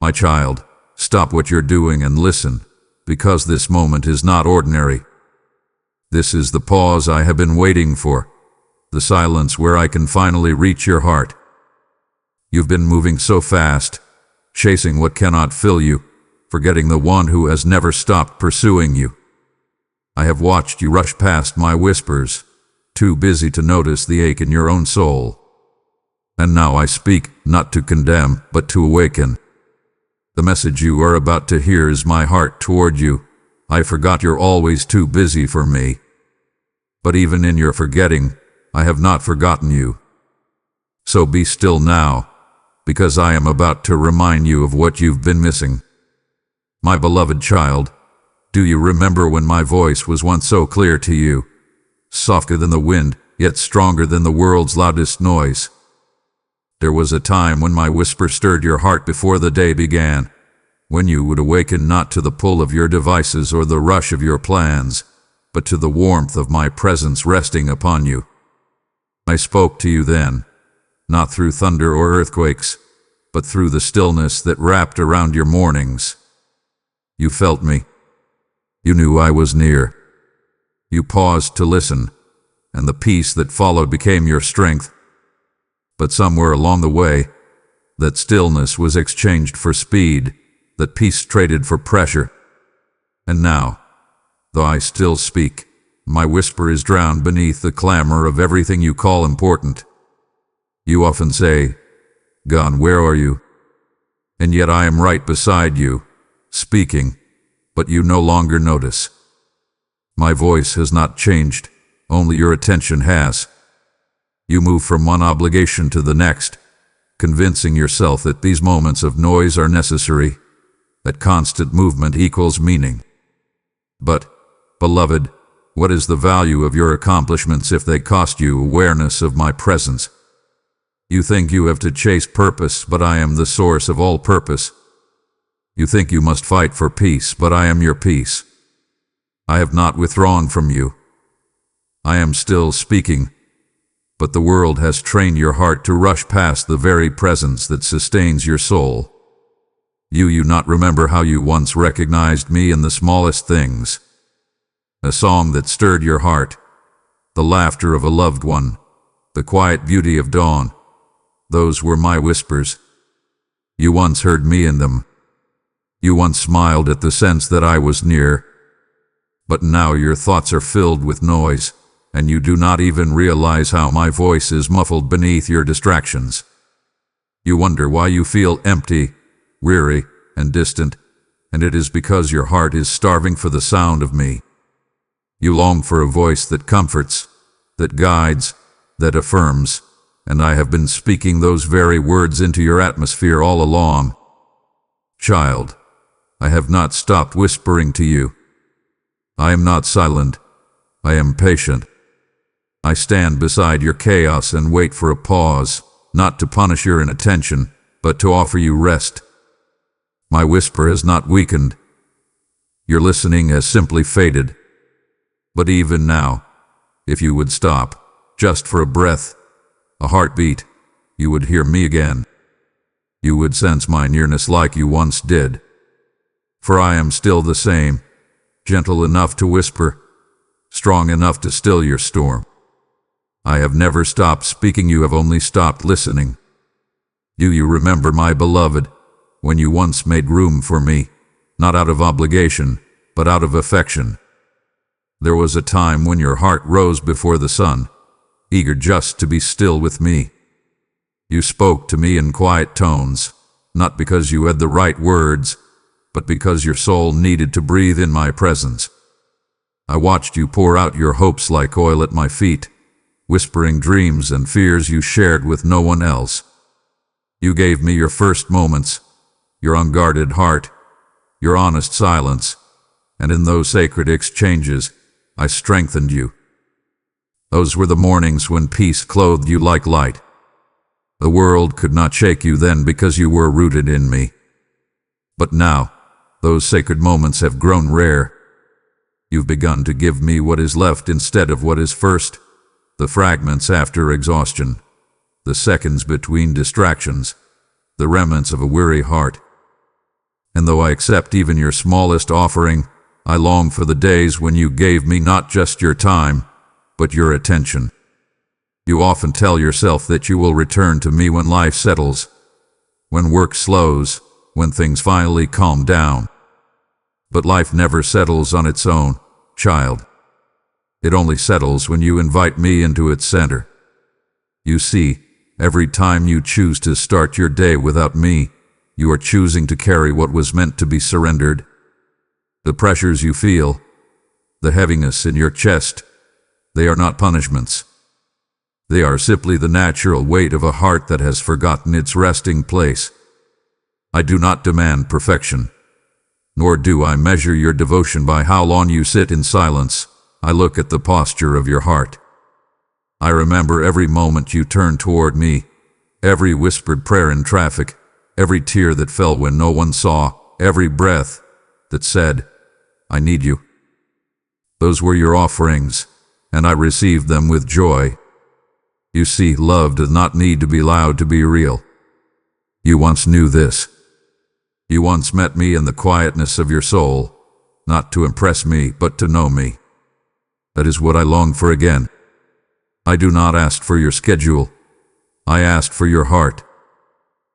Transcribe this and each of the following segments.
My child, stop what you're doing and listen, because this moment is not ordinary. This is the pause I have been waiting for, the silence where I can finally reach your heart. You've been moving so fast, chasing what cannot fill you, forgetting the one who has never stopped pursuing you. I have watched you rush past my whispers, too busy to notice the ache in your own soul. And now I speak, not to condemn, but to awaken. The message you are about to hear is my heart toward you. I forgot you're always too busy for me. But even in your forgetting, I have not forgotten you. So be still now, because I am about to remind you of what you've been missing. My beloved child, do you remember when my voice was once so clear to you, softer than the wind, yet stronger than the world's loudest noise? There was a time when my whisper stirred your heart before the day began, when you would awaken not to the pull of your devices or the rush of your plans, but to the warmth of my presence resting upon you. I spoke to you then, not through thunder or earthquakes, but through the stillness that wrapped around your mornings. You felt me. You knew I was near. You paused to listen, and the peace that followed became your strength. But somewhere along the way, that stillness was exchanged for speed, that peace traded for pressure. And now, though I still speak, my whisper is drowned beneath the clamor of everything you call important. You often say, "God, where are you?" And yet I am right beside you, speaking, but you no longer notice. My voice has not changed, only your attention has. You move from one obligation to the next, convincing yourself that these moments of noise are necessary, that constant movement equals meaning. But, beloved, what is the value of your accomplishments if they cost you awareness of my presence? You think you have to chase purpose, but I am the source of all purpose. You think you must fight for peace, but I am your peace. I have not withdrawn from you. I am still speaking, but the world has trained your heart to rush past the very presence that sustains your soul. You not remember how you once recognized me in the smallest things. A song that stirred your heart, the laughter of a loved one, the quiet beauty of dawn. Those were my whispers. You once heard me in them. You once smiled at the sense that I was near. But now your thoughts are filled with noise, and you do not even realize how my voice is muffled beneath your distractions. You wonder why you feel empty, weary, and distant, and it is because your heart is starving for the sound of me. You long for a voice that comforts, that guides, that affirms, and I have been speaking those very words into your atmosphere all along. Child, I have not stopped whispering to you. I am not silent. I am patient. I stand beside your chaos and wait for a pause, not to punish your inattention, but to offer you rest. My whisper has not weakened. Your listening has simply faded. But even now, if you would stop, just for a breath, a heartbeat, you would hear me again. You would sense my nearness like you once did. For I am still the same, gentle enough to whisper, strong enough to still your storm. I have never stopped speaking, you have only stopped listening. Do you remember, my beloved, when you once made room for me, not out of obligation, but out of affection? There was a time when your heart rose before the sun, eager just to be still with me. You spoke to me in quiet tones, not because you had the right words, but because your soul needed to breathe in my presence. I watched you pour out your hopes like oil at my feet, whispering dreams and fears you shared with no one else. You gave me your first moments, your unguarded heart, your honest silence, and in those sacred exchanges, I strengthened you. Those were the mornings when peace clothed you like light. The world could not shake you then because you were rooted in me. But now, those sacred moments have grown rare. You've begun to give me what is left instead of what is first. The fragments after exhaustion, the seconds between distractions, the remnants of a weary heart. And though I accept even your smallest offering, I long for the days when you gave me not just your time, but your attention. You often tell yourself that you will return to me when life settles, when work slows, when things finally calm down. But life never settles on its own, child. It only settles when you invite me into its center. You see, every time you choose to start your day without me, you are choosing to carry what was meant to be surrendered. The pressures you feel, the heaviness in your chest, they are not punishments. They are simply the natural weight of a heart that has forgotten its resting place. I do not demand perfection, nor do I measure your devotion by how long you sit in silence. I look at the posture of your heart. I remember every moment you turned toward me, every whispered prayer in traffic, every tear that fell when no one saw, every breath that said, "I need you." Those were your offerings, and I received them with joy. You see, love does not need to be loud to be real. You once knew this. You once met me in the quietness of your soul, not to impress me, but to know me. That is what I long for again. I do not ask for your schedule. I ask for your heart.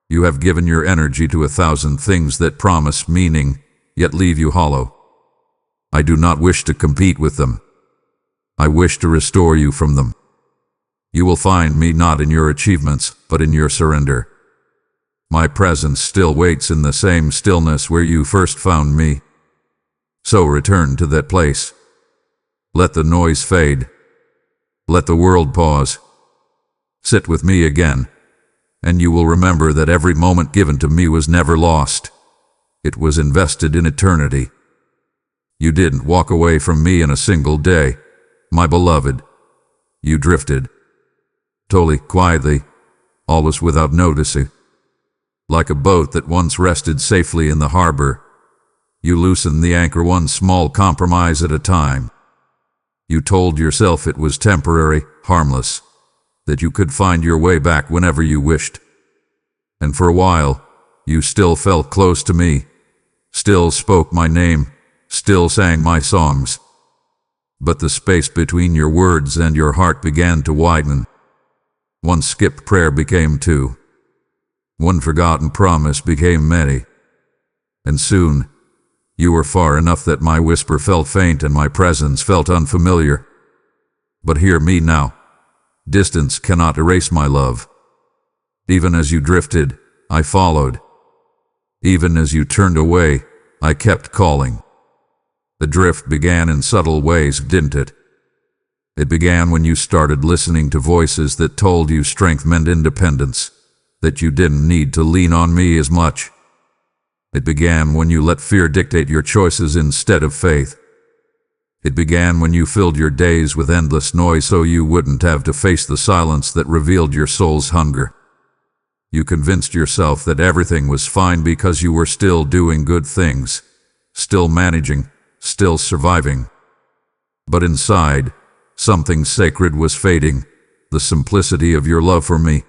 You have given your energy to 1,000 things that promise meaning, yet leave you hollow. I do not wish to compete with them. I wish to restore you from them. You will find me not in your achievements, but in your surrender. My presence still waits in the same stillness where you first found me. So return to that place. Let the noise fade. Let the world pause. Sit with me again, and you will remember that every moment given to me was never lost. It was invested in eternity. You didn't walk away from me in a single day, my beloved. You drifted. Totally, quietly, always without noticing. Like a boat that once rested safely in the harbor, you loosened the anchor one small compromise at a time. You told yourself it was temporary, harmless, that you could find your way back whenever you wished. And for a while, you still felt close to me, still spoke my name, still sang my songs. But the space between your words and your heart began to widen. One skipped prayer became two. One forgotten promise became many. And soon, you were far enough that my whisper felt faint and my presence felt unfamiliar. But hear me now. Distance cannot erase my love. Even as you drifted, I followed. Even as you turned away, I kept calling. The drift began in subtle ways, didn't it? It began when you started listening to voices that told you strength meant independence, that you didn't need to lean on me as much. It began when you let fear dictate your choices instead of faith. It began when you filled your days with endless noise so you wouldn't have to face the silence that revealed your soul's hunger. You convinced yourself that everything was fine because you were still doing good things, still managing, still surviving. But inside, something sacred was fading, the simplicity of your love for me.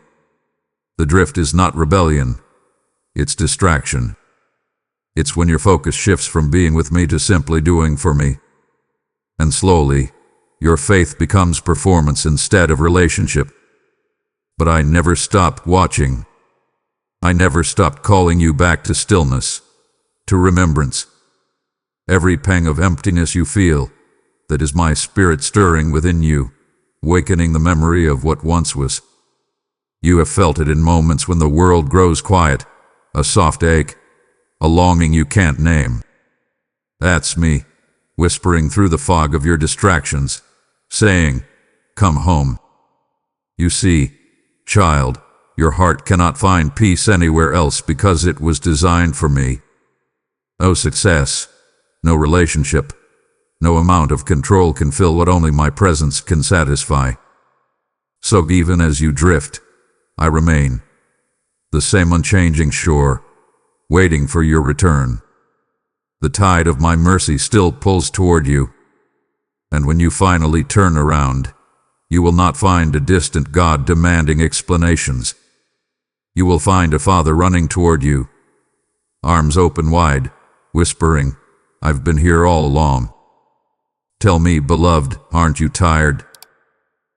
The drift is not rebellion, it's distraction. It's when your focus shifts from being with me to simply doing for me. And slowly, your faith becomes performance instead of relationship. But I never stopped watching. I never stopped calling you back to stillness, to remembrance. Every pang of emptiness you feel, that is my spirit stirring within you, wakening the memory of what once was. You have felt it in moments when the world grows quiet, a soft ache, a longing you can't name. That's me, whispering through the fog of your distractions, saying, "Come home." You see, child, your heart cannot find peace anywhere else because it was designed for me. No success, no relationship, no amount of control can fill what only my presence can satisfy. So even as you drift, I remain, the same unchanging shore, waiting for your return. The tide of my mercy still pulls toward you, and when you finally turn around, you will not find a distant God demanding explanations. You will find a Father running toward you, arms open wide, whispering, "I've been here all along." Tell me, beloved, aren't you tired?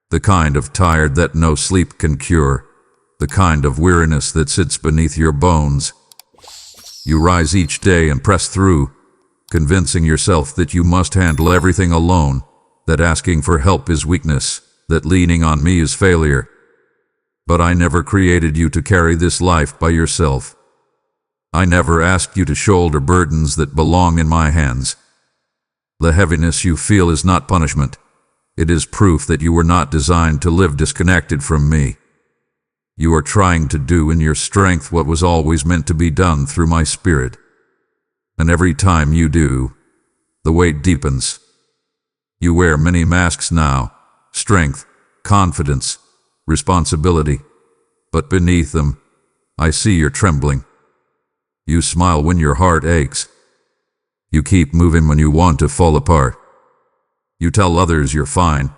The kind of tired that no sleep can cure, the kind of weariness that sits beneath your bones. You rise each day and press through, convincing yourself that you must handle everything alone, that asking for help is weakness, that leaning on me is failure. But I never created you to carry this life by yourself. I never asked you to shoulder burdens that belong in my hands. The heaviness you feel is not punishment. It is proof that you were not designed to live disconnected from me. You are trying to do in your strength what was always meant to be done through my spirit. And every time you do, the weight deepens. You wear many masks now: strength, confidence, responsibility. But beneath them, I see you're trembling. You smile when your heart aches. You keep moving when you want to fall apart. You tell others you're fine,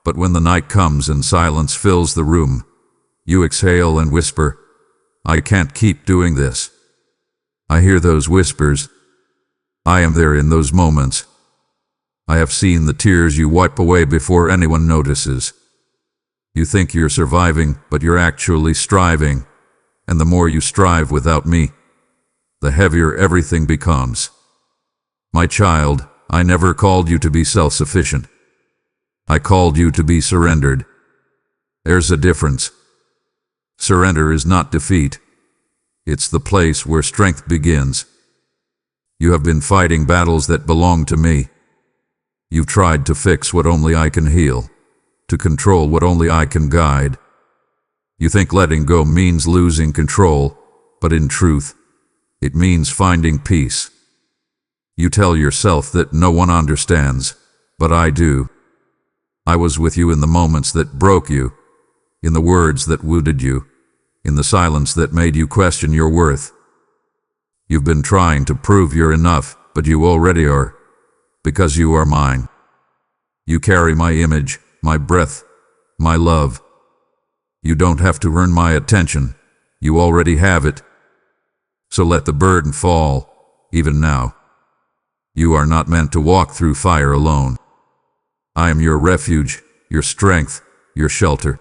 but when the night comes and silence fills the room, you exhale and whisper, "I can't keep doing this." I hear those whispers. I am there in those moments. I have seen the tears you wipe away before anyone notices. You think you're surviving, but you're actually striving, and the more you strive without me, the heavier everything becomes. My child, I never called you to be self-sufficient. I called you to be surrendered. There's a difference. Surrender is not defeat. It's the place where strength begins. You have been fighting battles that belong to me. You've tried to fix what only I can heal, to control what only I can guide. You think letting go means losing control, but in truth, it means finding peace. You tell yourself that no one understands, but I do. I was with you in the moments that broke you, in the words that wounded you, in the silence that made you question your worth. You've been trying to prove you're enough, but you already are, because you are mine. You carry my image, my breath, my love. You don't have to earn my attention. You already have it. So let the burden fall, even now. You are not meant to walk through fire alone. I am your refuge, your strength, your shelter.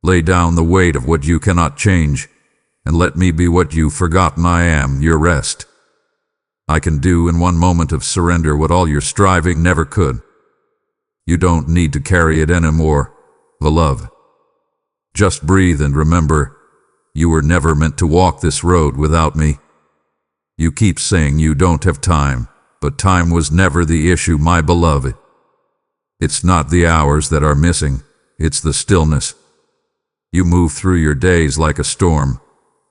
Lay down the weight of what you cannot change, and let me be what you've forgotten I am, your rest. I can do in one moment of surrender what all your striving never could. You don't need to carry it anymore, beloved. Just breathe and remember, you were never meant to walk this road without me. You keep saying you don't have time, but time was never the issue, my beloved. It's not the hours that are missing, it's the stillness. You move through your days like a storm,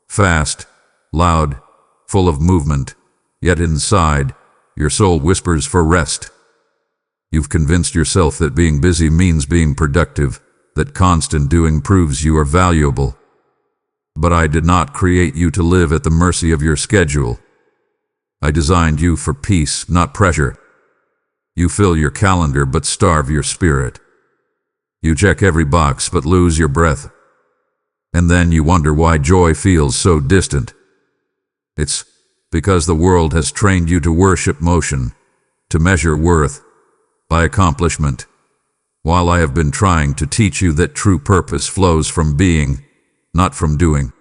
fast, loud, full of movement, yet inside, your soul whispers for rest. You've convinced yourself that being busy means being productive, that constant doing proves you are valuable. But I did not create you to live at the mercy of your schedule. I designed you for peace, not pressure. You fill your calendar but starve your spirit. You check every box but lose your breath. And then you wonder why joy feels so distant. It's because the world has trained you to worship motion, to measure worth by accomplishment, while I have been trying to teach you that true purpose flows from being, not from doing.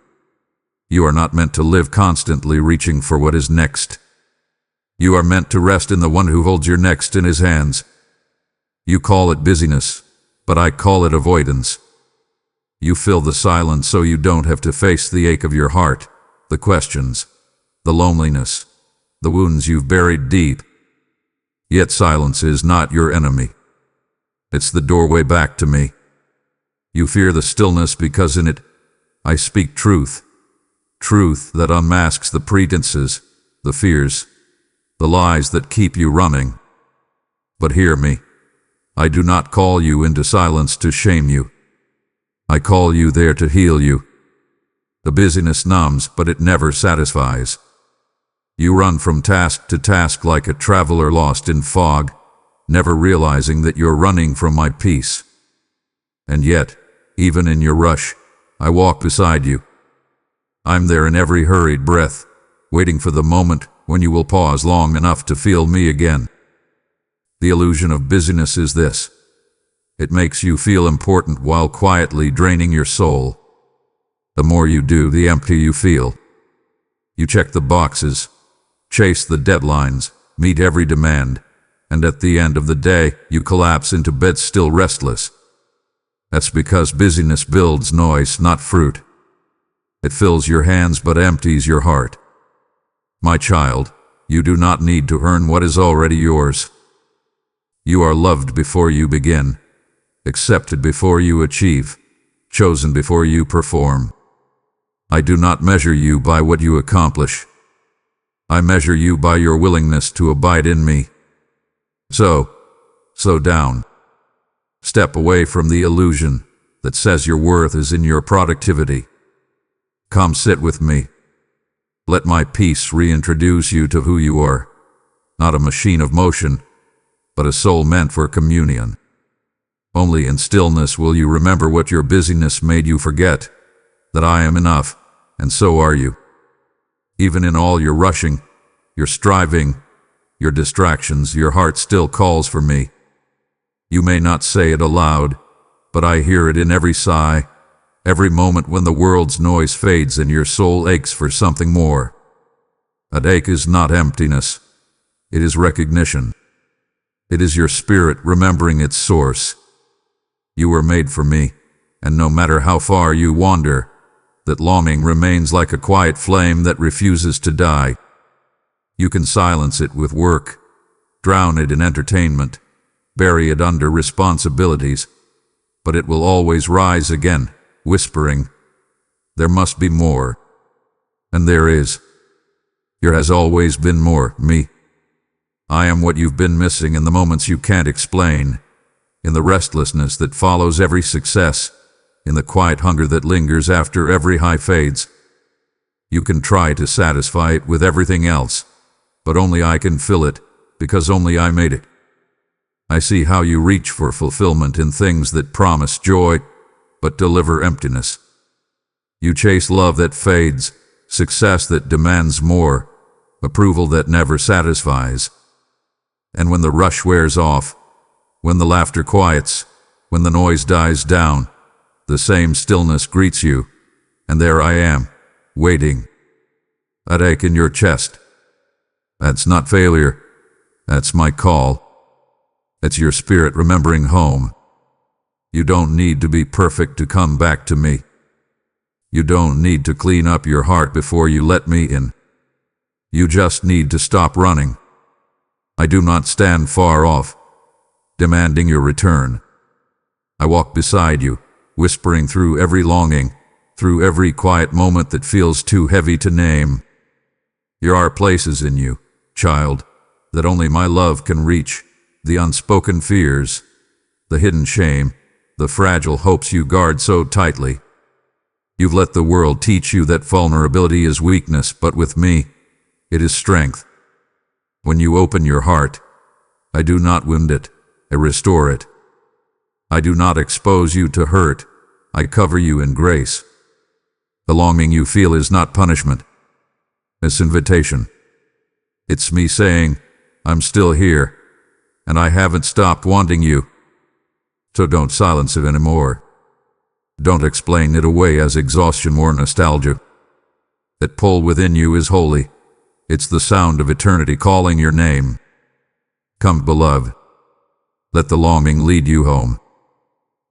You are not meant to live constantly reaching for what is next. You are meant to rest in the one who holds your next in his hands. You call it busyness, but I call it avoidance. You fill the silence so you don't have to face the ache of your heart, the questions, the loneliness, the wounds you've buried deep. Yet silence is not your enemy. It's the doorway back to me. You fear the stillness because in it, I speak truth. Truth that unmasks the pretenses, the fears, the lies that keep you running. But hear me. I do not call you into silence to shame you. I call you there to heal you. The busyness numbs, but it never satisfies. You run from task to task like a traveler lost in fog, never realizing that you're running from my peace. And yet, even in your rush, I walk beside you. I'm there in every hurried breath, waiting for the moment when you will pause long enough to feel me again. The illusion of busyness is this. It makes you feel important while quietly draining your soul. The more you do, the emptier you feel. You check the boxes, chase the deadlines, meet every demand, and at the end of the day, you collapse into bed still restless. That's because busyness builds noise, not fruit. It fills your hands but empties your heart. My child, you do not need to earn what is already yours. You are loved before you begin, accepted before you achieve, chosen before you perform. I do not measure you by what you accomplish. I measure you by your willingness to abide in me. So slow down. Step away from the illusion that says your worth is in your productivity. Come sit with me. Let my peace reintroduce you to who you are, not a machine of motion, but a soul meant for communion. Only in stillness will you remember what your busyness made you forget, that I am enough, and so are you. Even in all your rushing, your striving, your distractions, your heart still calls for me. You may not say it aloud, but I hear it in every sigh, every moment when the world's noise fades and your soul aches for something more. That ache is not emptiness. It is recognition. It is your spirit remembering its source. You were made for me, and no matter how far you wander, that longing remains like a quiet flame that refuses to die. You can silence it with work, drown it in entertainment, bury it under responsibilities, but it will always rise again, whispering, "There must be more." And there is. There has always been more, me. I am what you've been missing in the moments you can't explain, in the restlessness that follows every success, in the quiet hunger that lingers after every high fades. You can try to satisfy it with everything else, but only I can fill it, because only I made it. I see how you reach for fulfillment in things that promise joy, but deliver emptiness. You chase love that fades, success that demands more, approval that never satisfies. And when the rush wears off, when the laughter quiets, when the noise dies down, the same stillness greets you, and there I am, waiting. That ache in your chest, that's not failure, that's my call. It's your spirit remembering home. You don't need to be perfect to come back to me. You don't need to clean up your heart before you let me in. You just need to stop running. I do not stand far off, demanding your return. I walk beside you, whispering through every longing, through every quiet moment that feels too heavy to name. There are places in you, child, that only my love can reach, the unspoken fears, the hidden shame, the fragile hopes you guard so tightly. You've let the world teach you that vulnerability is weakness, but with me, it is strength. When you open your heart, I do not wound it, I restore it. I do not expose you to hurt, I cover you in grace. The longing you feel is not punishment, it's invitation. It's me saying, I'm still here, and I haven't stopped wanting you. So don't silence it anymore. Don't explain it away as exhaustion or nostalgia. That pull within you is holy. It's the sound of eternity calling your name. Come, beloved. Let the longing lead you home.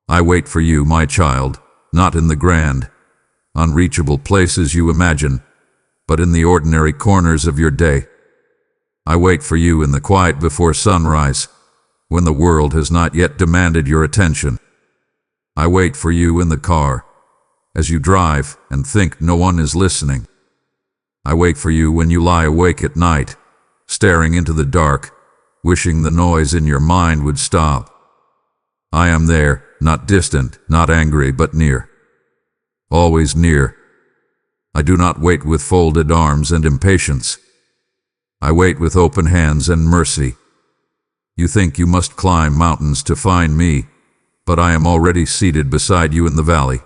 I wait for you, my child, not in the grand, unreachable places you imagine, but in the ordinary corners of your day. I wait for you in the quiet before sunrise, when the world has not yet demanded your attention. I wait for you in the car, as you drive and think no one is listening. I wait for you when you lie awake at night, staring into the dark, wishing the noise in your mind would stop. I am there, not distant, not angry, but near. Always near. I do not wait with folded arms and impatience. I wait with open hands and mercy. You think you must climb mountains to find me, but I am already seated beside you in the valley.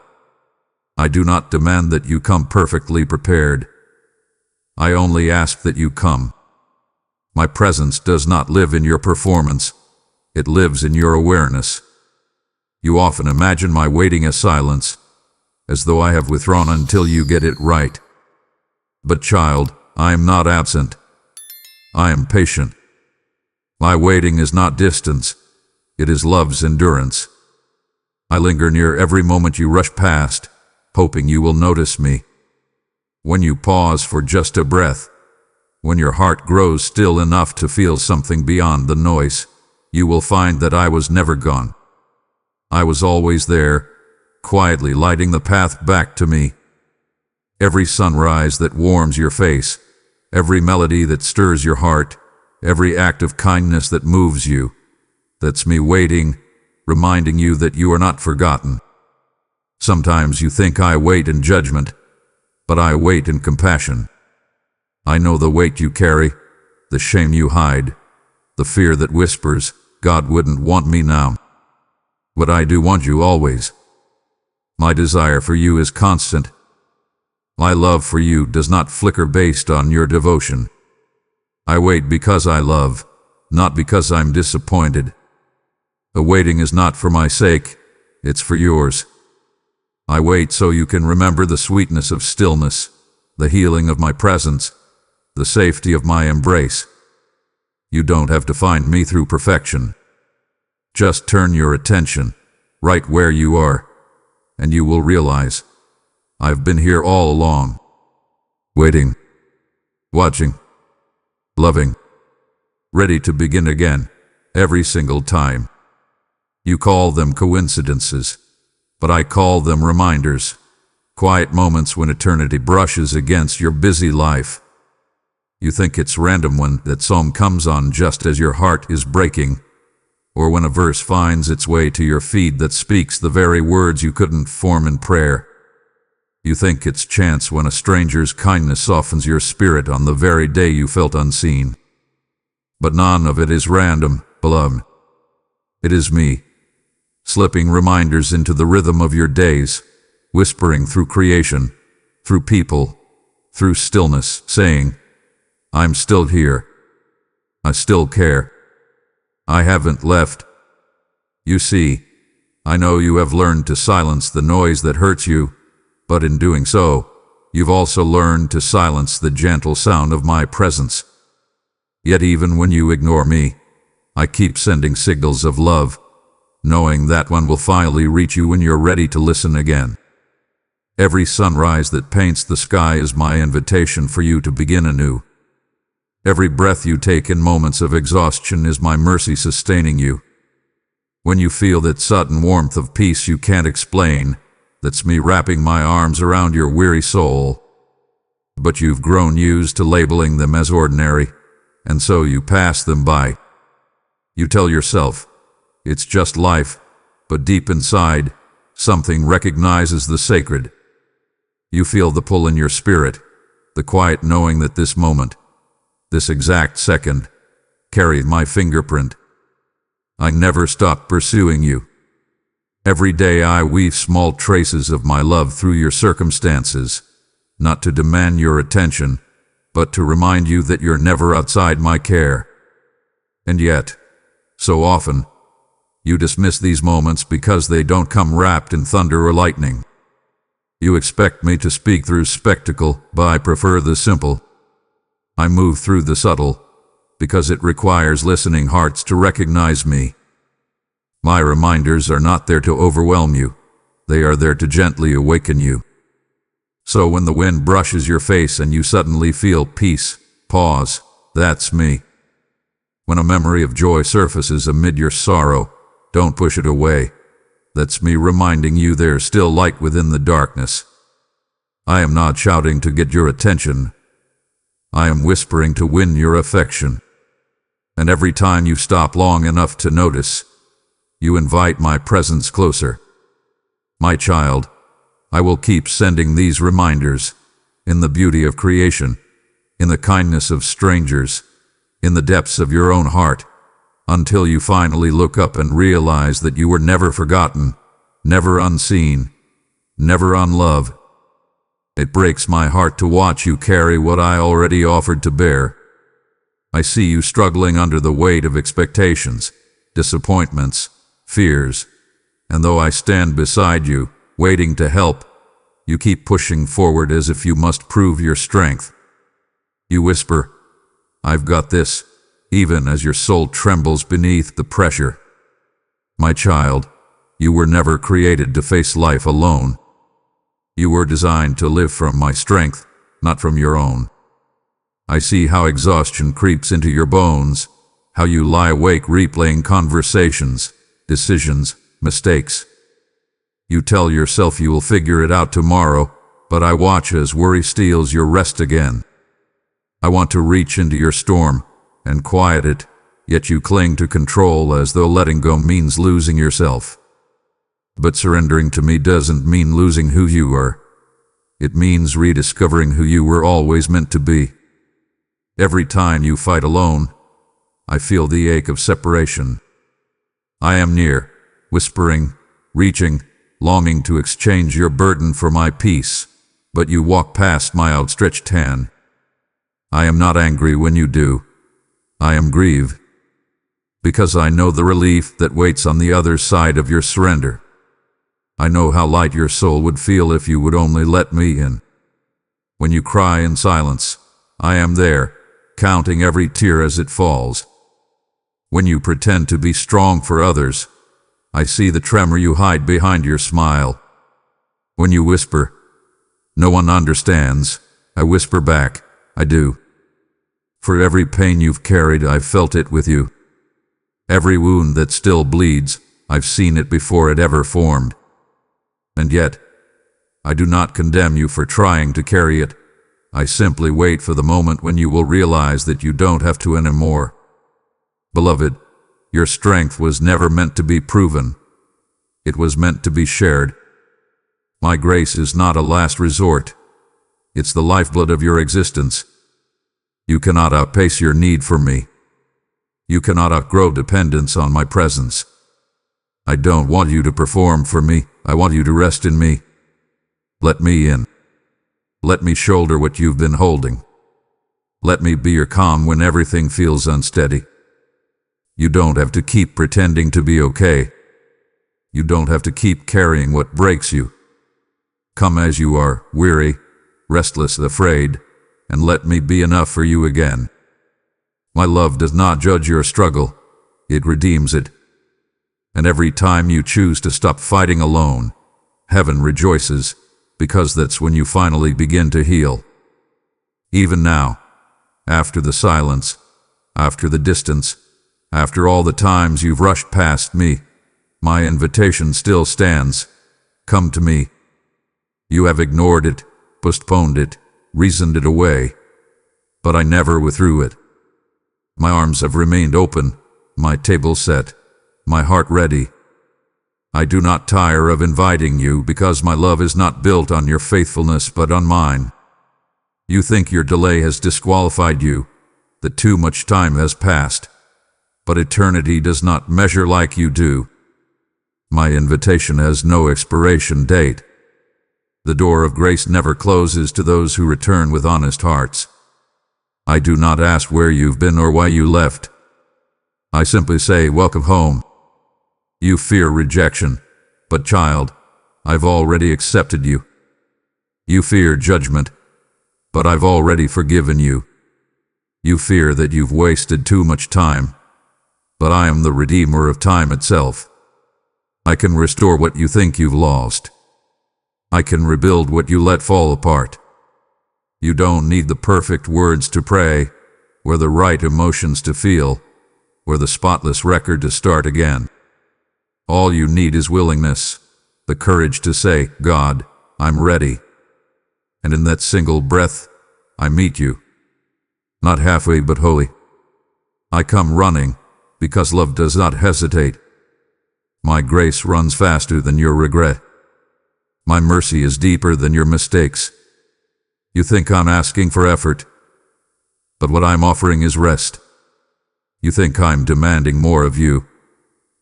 I do not demand that you come perfectly prepared. I only ask that you come. My presence does not live in your performance. It lives in your awareness. You often imagine my waiting as silence, as though I have withdrawn until you get it right. But child, I am not absent. I am patient. My waiting is not distance. It is love's endurance. I linger near every moment you rush past, hoping you will notice me. When you pause for just a breath, when your heart grows still enough to feel something beyond the noise, you will find that I was never gone. I was always there, quietly lighting the path back to me. Every sunrise that warms your face, every melody that stirs your heart, every act of kindness that moves you, that's me waiting, reminding you that you are not forgotten. Sometimes you think I wait in judgment, but I wait in compassion. I know the weight you carry, the shame you hide, the fear that whispers, God wouldn't want me now. But I do want you always. My desire for you is constant. My love for you does not flicker based on your devotion. I wait because I love, not because I'm disappointed. The waiting is not for my sake, it's for yours. I wait so you can remember the sweetness of stillness, the healing of my presence, the safety of my embrace. You don't have to find me through perfection. Just turn your attention right where you are, and you will realize I've been here all along, waiting, watching, loving, ready to begin again every single time. You call them coincidences, but I call them reminders, quiet moments when eternity brushes against your busy life. You think it's random when that song comes on just as your heart is breaking, or when a verse finds its way to your feed that speaks the very words you couldn't form in prayer. You think it's chance when a stranger's kindness softens your spirit on the very day you felt unseen. But none of it is random, beloved. It is me, slipping reminders into the rhythm of your days, whispering through creation, through people, through stillness, saying, I'm still here. I still care. I haven't left. You see, I know you have learned to silence the noise that hurts you, but in doing so, you've also learned to silence the gentle sound of my presence. Yet even when you ignore me, I keep sending signals of love, knowing that one will finally reach you when you're ready to listen again. Every sunrise that paints the sky is my invitation for you to begin anew. Every breath you take in moments of exhaustion is my mercy sustaining you. When you feel that sudden warmth of peace you can't explain, that's me wrapping my arms around your weary soul. But you've grown used to labeling them as ordinary, and so you pass them by. You tell yourself, it's just life, but deep inside, something recognizes the sacred. You feel the pull in your spirit, the quiet knowing that this moment, this exact second, carried my fingerprint. I never stopped pursuing you. Every day I weave small traces of my love through your circumstances, not to demand your attention, but to remind you that you're never outside my care. And yet, so often, you dismiss these moments because they don't come wrapped in thunder or lightning. You expect me to speak through spectacle, but I prefer the simple. I move through the subtle, because it requires listening hearts to recognize me. My reminders are not there to overwhelm you. They are there to gently awaken you. So when the wind brushes your face and you suddenly feel peace, pause, that's me. When a memory of joy surfaces amid your sorrow, don't push it away. That's me reminding you there's still light within the darkness. I am not shouting to get your attention. I am whispering to win your affection. And every time you stop long enough to notice, you invite my presence closer. My child, I will keep sending these reminders in the beauty of creation, in the kindness of strangers, in the depths of your own heart, until you finally look up and realize that you were never forgotten, never unseen, never unloved. It breaks my heart to watch you carry what I already offered to bear. I see you struggling under the weight of expectations, disappointments, fears, and though I stand beside you, waiting to help, you keep pushing forward as if you must prove your strength. You whisper, "I've got this," even as your soul trembles beneath the pressure. My child, you were never created to face life alone. You were designed to live from my strength, not from your own. I see how exhaustion creeps into your bones, how you lie awake replaying conversations, decisions, mistakes. You tell yourself you will figure it out tomorrow, but I watch as worry steals your rest again. I want to reach into your storm and quiet it, yet you cling to control as though letting go means losing yourself. But surrendering to me doesn't mean losing who you are. It means rediscovering who you were always meant to be. Every time you fight alone, I feel the ache of separation. I am near, whispering, reaching, longing to exchange your burden for my peace, but you walk past my outstretched hand. I am not angry when you do. I am grieved, because I know the relief that waits on the other side of your surrender. I know how light your soul would feel if you would only let me in. When you cry in silence, I am there, counting every tear as it falls. When you pretend to be strong for others, I see the tremor you hide behind your smile. When you whisper, "No one understands," I whisper back, "I do." For every pain you've carried, I've felt it with you. Every wound that still bleeds, I've seen it before it ever formed. And yet, I do not condemn you for trying to carry it. I simply wait for the moment when you will realize that you don't have to anymore. Beloved, your strength was never meant to be proven. It was meant to be shared. My grace is not a last resort. It's the lifeblood of your existence. You cannot outpace your need for me. You cannot outgrow dependence on my presence. I don't want you to perform for me. I want you to rest in me. Let me in. Let me shoulder what you've been holding. Let me be your calm when everything feels unsteady. You don't have to keep pretending to be okay. You don't have to keep carrying what breaks you. Come as you are, weary, restless, afraid, and let me be enough for you again. My love does not judge your struggle. It redeems it. And every time you choose to stop fighting alone, heaven rejoices, because that's when you finally begin to heal. Even now, after the silence, after the distance, after all the times you've rushed past me, my invitation still stands. Come to me. You have ignored it, postponed it, reasoned it away, but I never withdrew it. My arms have remained open, my table set, my heart ready. I do not tire of inviting you because my love is not built on your faithfulness but on mine. You think your delay has disqualified you, that too much time has passed, but eternity does not measure like you do. My invitation has no expiration date. The door of grace never closes to those who return with honest hearts. I do not ask where you've been or why you left. I simply say, welcome home. You fear rejection, but child, I've already accepted you. You fear judgment, but I've already forgiven you. You fear that you've wasted too much time, but I am the Redeemer of time itself. I can restore what you think you've lost. I can rebuild what you let fall apart. You don't need the perfect words to pray, or the right emotions to feel, or the spotless record to start again. All you need is willingness, the courage to say, God, I'm ready. And in that single breath, I meet you. Not halfway but wholly. I come running, because love does not hesitate. My grace runs faster than your regret. My mercy is deeper than your mistakes. You think I'm asking for effort, but what I'm offering is rest. You think I'm demanding more of you,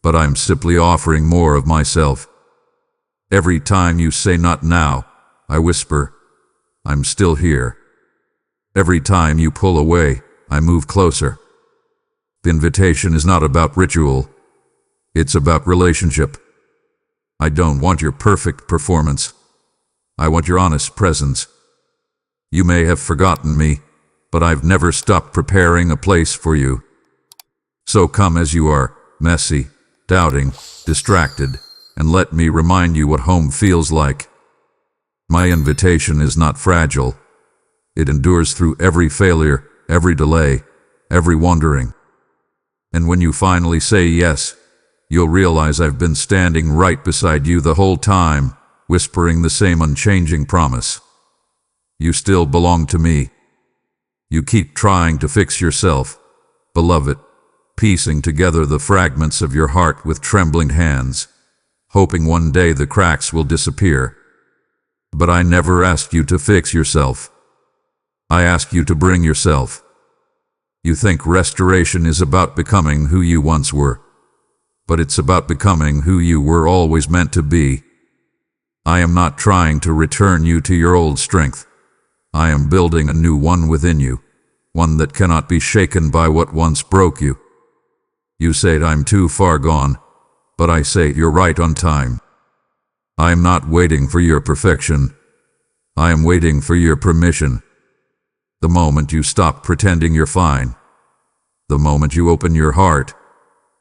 but I'm simply offering more of myself. Every time you say not now, I whisper, I'm still here. Every time you pull away, I move closer. The invitation is not about ritual. It's about relationship. I don't want your perfect performance. I want your honest presence. You may have forgotten me, but I've never stopped preparing a place for you. So come as you are, messy, doubting, distracted, and let me remind you what home feels like. My invitation is not fragile. It endures through every failure, every delay, every wandering. And when you finally say yes, you'll realize I've been standing right beside you the whole time, whispering the same unchanging promise. You still belong to me. You keep trying to fix yourself, beloved, piecing together the fragments of your heart with trembling hands, hoping one day the cracks will disappear. But I never asked you to fix yourself. I asked you to bring yourself. You think restoration is about becoming who you once were, but it's about becoming who you were always meant to be. I am not trying to return you to your old strength. I am building a new one within you, one that cannot be shaken by what once broke you. You say I'm too far gone, but I say you're right on time. I am not waiting for your perfection. I am waiting for your permission. The moment you stop pretending you're fine, the moment you open your heart,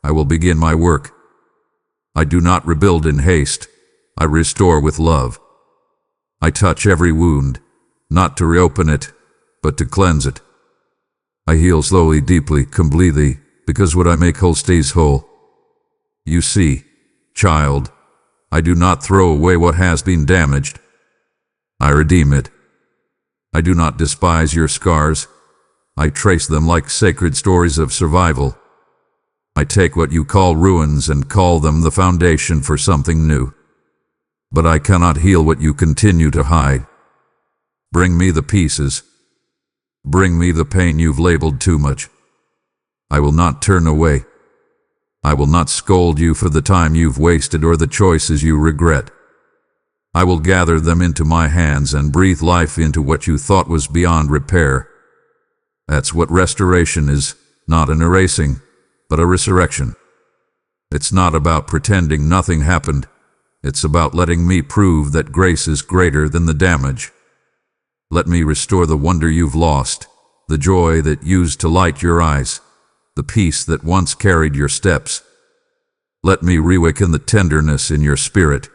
I will begin my work. I do not rebuild in haste. I restore with love. I touch every wound, not to reopen it, but to cleanse it. I heal slowly, deeply, completely, because what I make whole stays whole. You see, child, I do not throw away what has been damaged. I redeem it. I do not despise your scars. I trace them like sacred stories of survival. I take what you call ruins and call them the foundation for something new. But I cannot heal what you continue to hide. Bring me the pieces. Bring me the pain you've labeled too much. I will not turn away. I will not scold you for the time you've wasted or the choices you regret. I will gather them into my hands and breathe life into what you thought was beyond repair. That's what restoration is, not an erasing, but a resurrection. It's not about pretending nothing happened. It's about letting me prove that grace is greater than the damage. Let me restore the wonder you've lost, the joy that used to light your eyes, the peace that once carried your steps. Let me reawaken the tenderness in your spirit,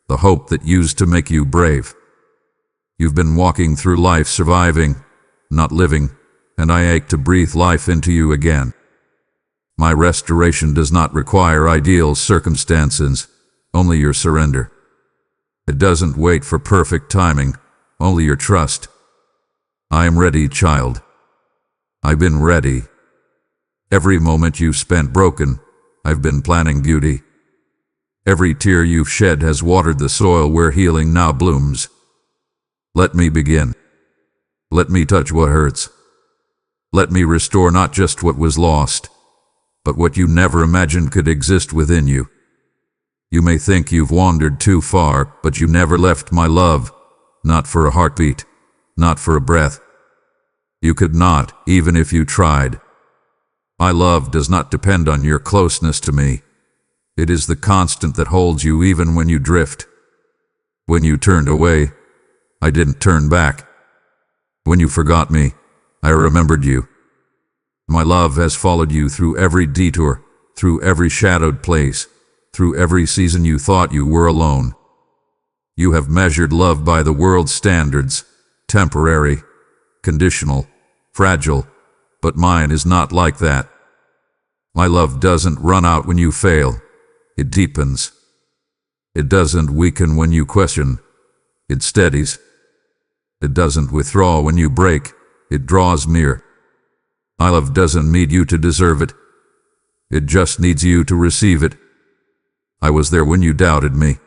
the hope that used to make you brave. You've been walking through life surviving, not living, and I ache to breathe life into you again. My restoration does not require ideal circumstances, only your surrender. It doesn't wait for perfect timing, only your trust. I am ready, child. I've been ready. Every moment you've spent broken, I've been planting beauty. Every tear you've shed has watered the soil where healing now blooms. Let me begin. Let me touch what hurts. Let me restore not just what was lost, but what you never imagined could exist within you. You may think you've wandered too far, but you never left my love, not for a heartbeat, not for a breath. You could not, even if you tried. My love does not depend on your closeness to me. It is the constant that holds you even when you drift. When you turned away, I didn't turn back. When you forgot me, I remembered you. My love has followed you through every detour, through every shadowed place, through every season you thought you were alone. You have measured love by the world's standards, temporary, conditional, fragile, but mine is not like that. My love doesn't run out when you fail. It deepens. It doesn't weaken when you question. It steadies. It doesn't withdraw when you break. It draws near. My love doesn't need you to deserve it. It just needs you to receive it. I was there when you doubted me.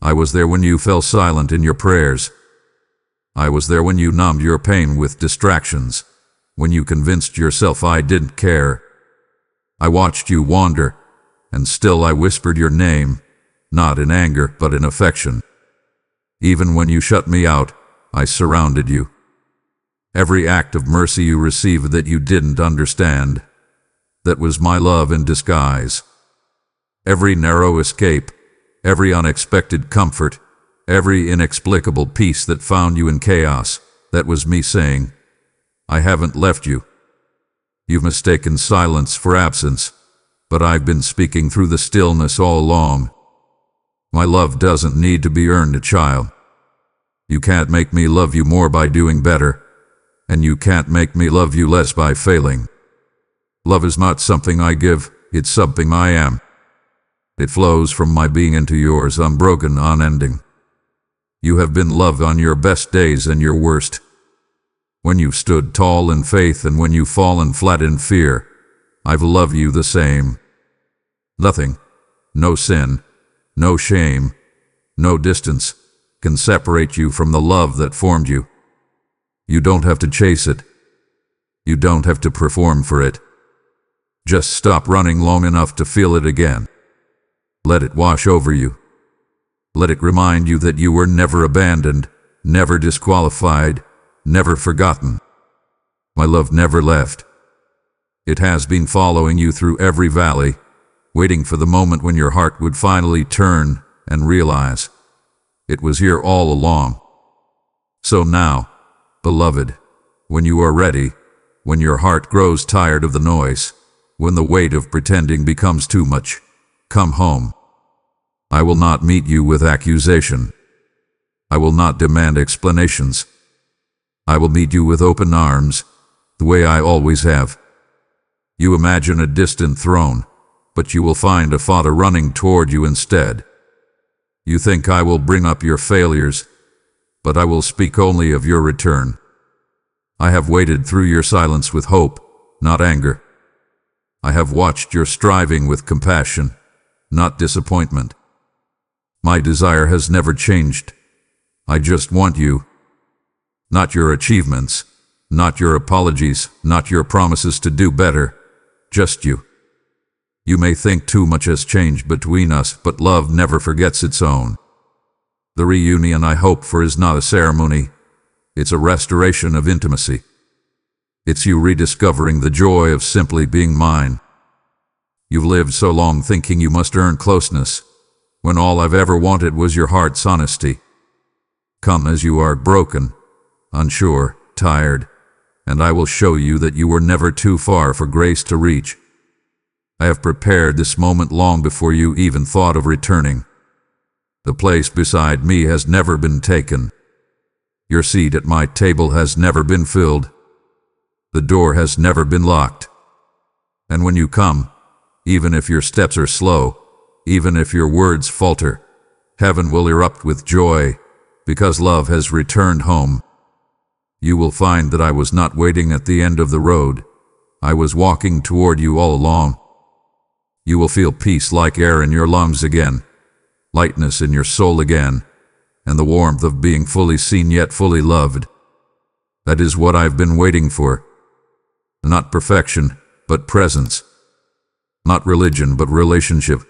I was there when you fell silent in your prayers. I was there when you numbed your pain with distractions, when you convinced yourself I didn't care. I watched you wander, and still I whispered your name, not in anger but in affection. Even when you shut me out, I surrounded you. Every act of mercy you received that you didn't understand, that was my love in disguise. Every narrow escape, every unexpected comfort, every inexplicable peace that found you in chaos, that was me saying, I haven't left you. You've mistaken silence for absence, but I've been speaking through the stillness all along. My love doesn't need to be earned, child. You can't make me love you more by doing better, and you can't make me love you less by failing. Love is not something I give, it's something I am. It flows from my being into yours, unbroken, unending. You have been loved on your best days and your worst. When you've stood tall in faith and when you've fallen flat in fear, I've loved you the same. Nothing, no sin, no shame, no distance can separate you from the love that formed you. You don't have to chase it. You don't have to perform for it. Just stop running long enough to feel it again. Let it wash over you. Let it remind you that you were never abandoned, never disqualified, never forgotten. My love never left. It has been following you through every valley, waiting for the moment when your heart would finally turn and realize it was here all along. So now, beloved, when you are ready, when your heart grows tired of the noise, when the weight of pretending becomes too much, come home. I will not meet you with accusation. I will not demand explanations. I will meet you with open arms, the way I always have. You imagine a distant throne, but you will find a Father running toward you instead. You think I will bring up your failures, but I will speak only of your return. I have waited through your silence with hope, not anger. I have watched your striving with compassion, not disappointment. My desire has never changed. I just want you. Not your achievements, not your apologies, not your promises to do better, just you. You may think too much has changed between us, but love never forgets its own. The reunion I hope for is not a ceremony. It's a restoration of intimacy. It's you rediscovering the joy of simply being mine. You've lived so long thinking you must earn closeness, when all I've ever wanted was your heart's honesty. Come as you are, broken, unsure, tired, and I will show you that you were never too far for grace to reach. I have prepared this moment long before you even thought of returning. The place beside me has never been taken. Your seat at my table has never been filled. The door has never been locked. And when you come, even if your steps are slow, even if your words falter, heaven will erupt with joy, because love has returned home. You will find that I was not waiting at the end of the road. I was walking toward you all along. You will feel peace like air in your lungs again, lightness in your soul again, and the warmth of being fully seen yet fully loved. That is what I've been waiting for. Not perfection, but presence. Not religion, but relationship.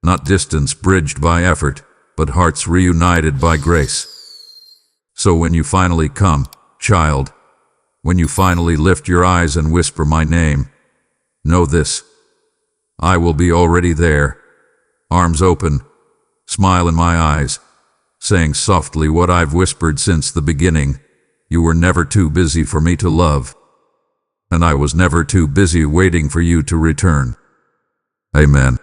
Not distance bridged by effort, but hearts reunited by grace. So when you finally come, child, when you finally lift your eyes and whisper my name, know this: I will be already there, arms open, smile in my eyes, saying softly what I've whispered since the beginning. You were never too busy for me to love, and I was never too busy waiting for you to return. Amen.